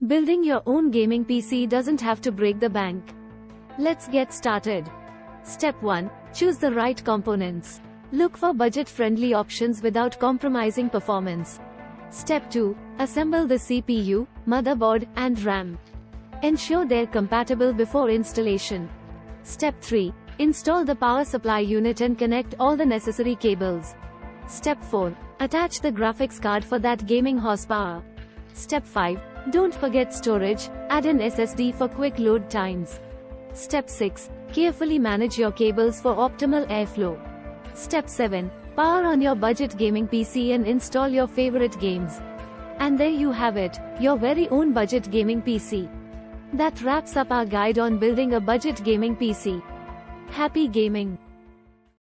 Building your own gaming PC doesn't have to break the bank. Let's get started. Step 1. Choose the right components. Look for budget-friendly options without compromising performance. Step 2. Assemble the CPU, motherboard, and RAM. Ensure they're compatible before installation. Step 3. Install the power supply unit and connect all the necessary cables. Step 4. Attach the graphics card for that gaming horsepower. Step 5. Don't forget storage, add an SSD for quick load times. Step 6. Carefully manage your cables for optimal airflow. Step 7. Power on your budget gaming PC and install your favorite games. And there you have it, your very own budget gaming PC. That wraps up our guide on building a budget gaming PC. Happy gaming!